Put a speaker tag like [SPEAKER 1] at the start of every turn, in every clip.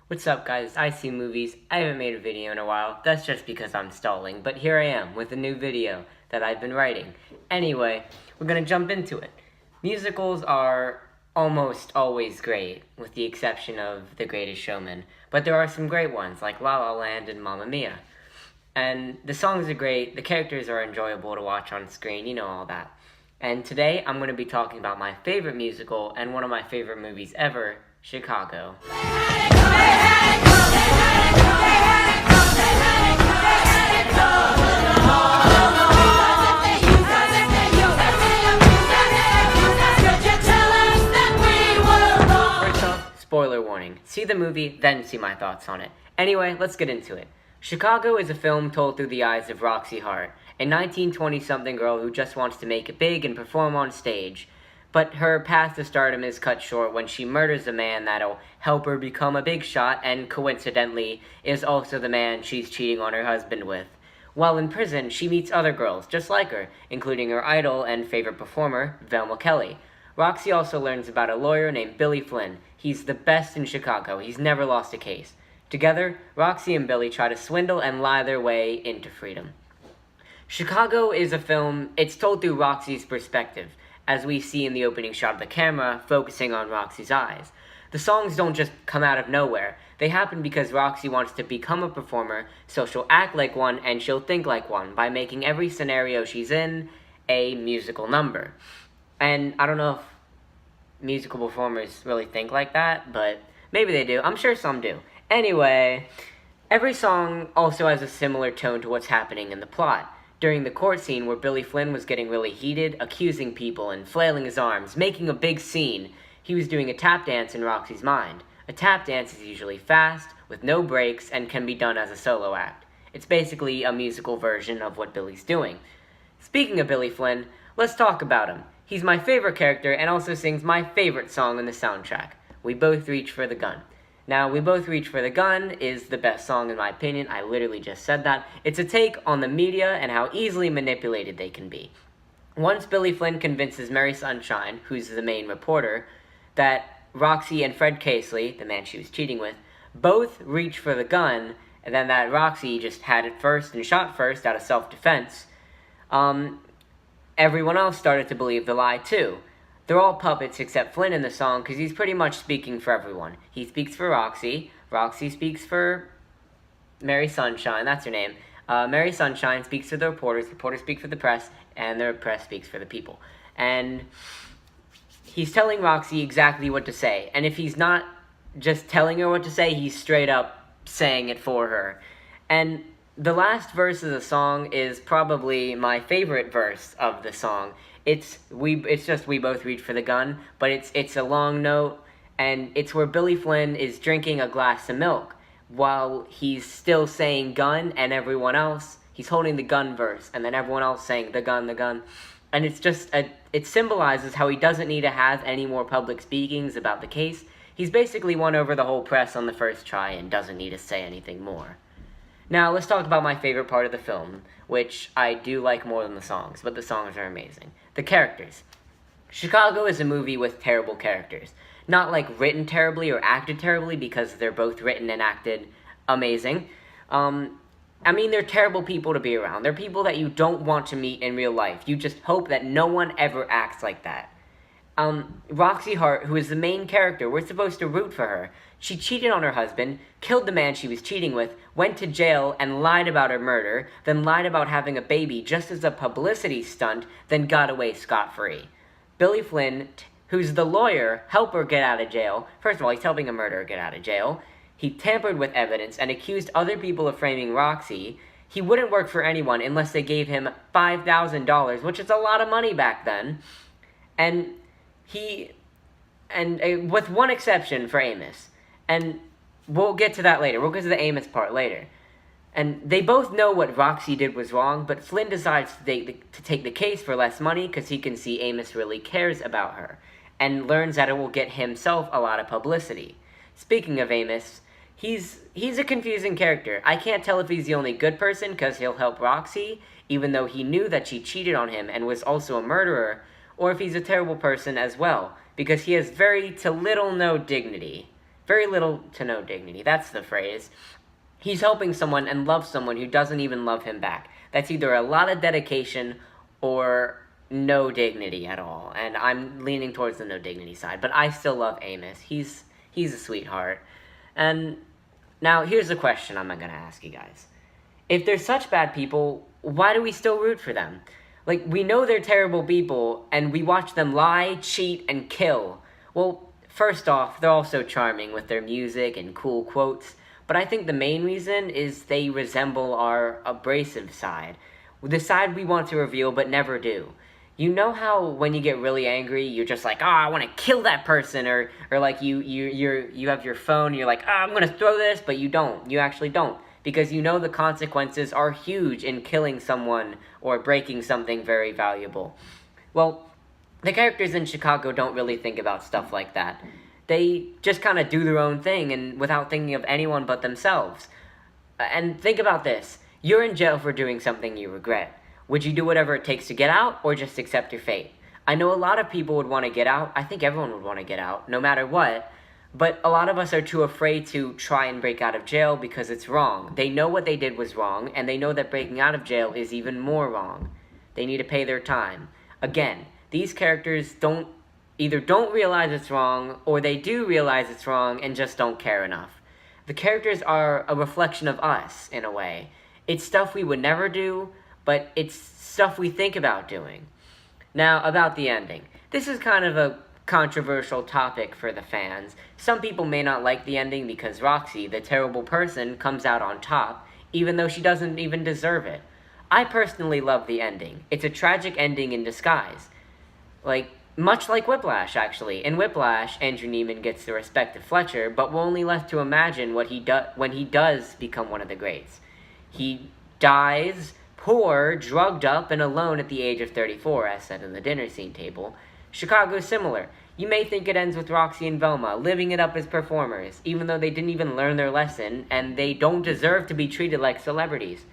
[SPEAKER 1] What's up, guys? I see movies. I haven't made a video in a while. That's just because I'm stalling, but here I am with a new video that I've been writing. Anyway, we're gonna jump into it. Musicals are almost always great, with the exception of The Greatest Showman, but there are some great ones like La La Land and Mamma Mia. And the songs are great, the characters are enjoyable to watch on screen, you know all that. And today I'm going to be talking about my favorite musical and one of my favorite movies ever, Chicago. First off, spoiler warning. See the movie, then see my thoughts on it. Anyway, let's get into it. Chicago is a film told through the eyes of Roxy Hart, a 1920-something girl who just wants to make it big and perform on stage. But her path to stardom is cut short when she murders a man that'll help her become a big shot and, coincidentally, is also the man she's cheating on her husband with. While in prison, she meets other girls just like her, including her idol and favorite performer, Velma Kelly. Roxy also learns about a lawyer named Billy Flynn. He's the best in Chicago. He's never lost a case. Together, Roxy and Billy try to swindle and lie their way into freedom. Chicago is a film, it's told through Roxy's perspective, as we see in the opening shot of the camera, focusing on Roxy's eyes. The songs don't just come out of nowhere. They happen because Roxy wants to become a performer, so she'll act like one and she'll think like one by making every scenario she's in a musical number. And I don't know if musical performers really think like that, but maybe they do. I'm sure some do. Anyway, every song also has a similar tone to what's happening in the plot. During the court scene where Billy Flynn was getting really heated, accusing people and flailing his arms, making a big scene, he was doing a tap dance in Roxy's mind. A tap dance is usually fast, with no breaks, and can be done as a solo act. It's basically a musical version of what Billy's doing. Speaking of Billy Flynn, let's talk about him. He's my favorite character and also sings my favorite song in the soundtrack, We Both Reach for the Gun. Now, We Both Reach for the Gun is the best song in my opinion. I literally just said that. It's a take on the media and how easily manipulated they can be. Once Billy Flynn convinces Mary Sunshine, who's the main reporter, that Roxy and Fred Casely, the man she was cheating with, both reach for the gun, and then that Roxy just had it first and shot first out of self-defense, everyone else started to believe the lie too. They're all puppets except Flynn in the song because he's pretty much speaking for everyone. He speaks for Roxy. Roxy speaks for Mary Sunshine. That's her name. Mary Sunshine speaks for the reporters. Reporters speak for the press. And the press speaks for the people. And he's telling Roxy exactly what to say. And if he's not just telling her what to say, he's straight up saying it for her. And the last verse of the song is probably my favorite verse of the song. It's just We Both Reach for the Gun, but it's a long note, and it's where Billy Flynn is drinking a glass of milk while he's still saying gun, and everyone else, he's holding the gun verse, and then everyone else saying the gun, and it symbolizes how he doesn't need to have any more public speakings about the case. He's basically won over the whole press on the first try and doesn't need to say anything more. Now, let's talk about my favorite part of the film, which I do like more than the songs, but the songs are amazing. The characters. Chicago is a movie with terrible characters. Not like written terribly or acted terribly, because they're both written and acted amazing. They're terrible people to be around. They're people that you don't want to meet in real life. You just hope that no one ever acts like that. Roxy Hart, who is the main character, we're supposed to root for her. She cheated on her husband, killed the man she was cheating with, went to jail and lied about her murder, then lied about having a baby just as a publicity stunt, then got away scot-free. Billy Flynn, who's the lawyer, helped her get out of jail. First of all, he's helping a murderer get out of jail. He tampered with evidence and accused other people of framing Roxy. He wouldn't work for anyone unless they gave him $5,000, which is a lot of money back then. And with one exception for Amos. And we'll get to that later. We'll get to the Amos part later. And they both know what Roxy did was wrong, but Flynn decides to take the case for less money because he can see Amos really cares about her, and learns that it will get himself a lot of publicity. Speaking of Amos, he's a confusing character. I can't tell if he's the only good person because he'll help Roxy, even though he knew that she cheated on him and was also a murderer, or if he's a terrible person as well, because he has very to little no dignity. Very little to no dignity. That's the phrase. He's helping someone and loves someone who doesn't even love him back. That's either a lot of dedication or no dignity at all. And I'm leaning towards the no dignity side. But I still love Amos. He's a sweetheart. And now here's the question I'm going to ask you guys. If they're such bad people, why do we still root for them? Like, we know they're terrible people, and we watch them lie, cheat, and kill. Well, first off, they're also charming with their music and cool quotes. But I think the main reason is they resemble our abrasive side. The side we want to reveal but never do. You know how when you get really angry, you're just like, I want to kill that person, or like you have your phone, and you're like, I'm going to throw this, but you don't. You actually don't. Because you know the consequences are huge in killing someone or breaking something very valuable. Well, the characters in Chicago don't really think about stuff like that. They just kind of do their own thing and without thinking of anyone but themselves. And think about this. You're in jail for doing something you regret. Would you do whatever it takes to get out or just accept your fate? I know a lot of people would want to get out. I think everyone would want to get out, no matter what. But a lot of us are too afraid to try and break out of jail because it's wrong. They know what they did was wrong, and they know that breaking out of jail is even more wrong. They need to pay their time. Again, these characters either don't realize it's wrong, or they do realize it's wrong and just don't care enough. The characters are a reflection of us, in a way. It's stuff we would never do, but it's stuff we think about doing. Now, about the ending. This is kind of a controversial topic for the fans. Some people may not like the ending because Roxy, the terrible person, comes out on top, even though she doesn't even deserve it. I personally love the ending. It's a tragic ending in disguise. Much like Whiplash, actually. In Whiplash, Andrew Neiman gets the respect of Fletcher, but we're only left to imagine what when he does become one of the greats. He dies poor, drugged up, and alone at the age of 34, as said in the dinner scene table. Chicago's similar. You may think it ends with Roxy and Velma living it up as performers, even though they didn't even learn their lesson, and they don't deserve to be treated like celebrities.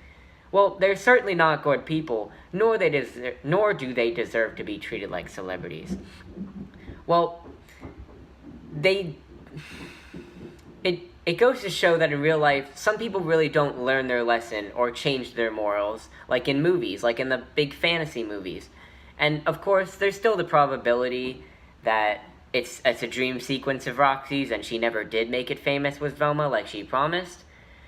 [SPEAKER 1] Well, they're certainly not good people, nor do they deserve to be treated like celebrities. Well, it goes to show that in real life, some people really don't learn their lesson or change their morals, like in movies, like in the big fantasy movies. And, of course, there's still the probability that it's a dream sequence of Roxy's and she never did make it famous with Velma like she promised.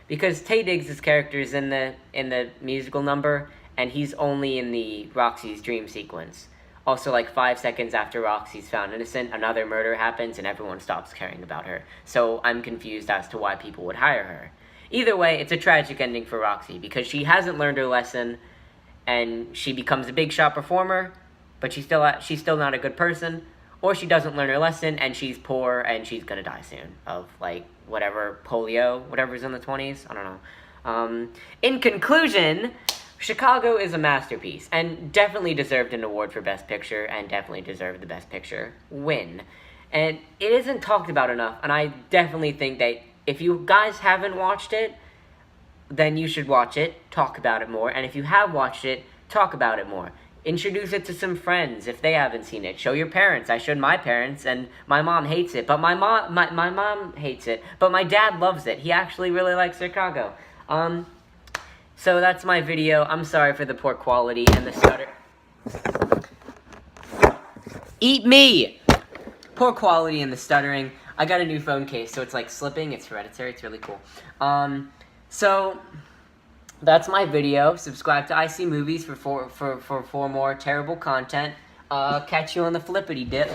[SPEAKER 1] Because Taye Diggs' character is in the musical number, and he's only in the Roxy's dream sequence. Also, 5 seconds after Roxy's found innocent, another murder happens and everyone stops caring about her. So I'm confused as to why people would hire her. Either way, it's a tragic ending for Roxy, because she hasn't learned her lesson, and she becomes a big shot performer, but she's still not a good person, or she doesn't learn her lesson, and she's poor, and she's gonna die soon of, polio, whatever's in the 20s, I don't know. In conclusion, Chicago is a masterpiece, and definitely deserved an award for Best Picture, and definitely deserved the Best Picture win. And it isn't talked about enough, and I definitely think that if you guys haven't watched it, then you should watch it, talk about it more, and if you have watched it, talk about it more. Introduce it to some friends if they haven't seen it. Show your parents. I showed my parents, and my mom hates it, but my mom hates it, but my dad loves it. He actually really likes Chicago. So that's my video. I'm sorry for the poor quality and the stutter. Eat me! Poor quality and the stuttering. I got a new phone case, so it's slipping. It's hereditary. It's really cool. So that's my video. Subscribe to IC Movies for more terrible content. Catch you on the flippity dip.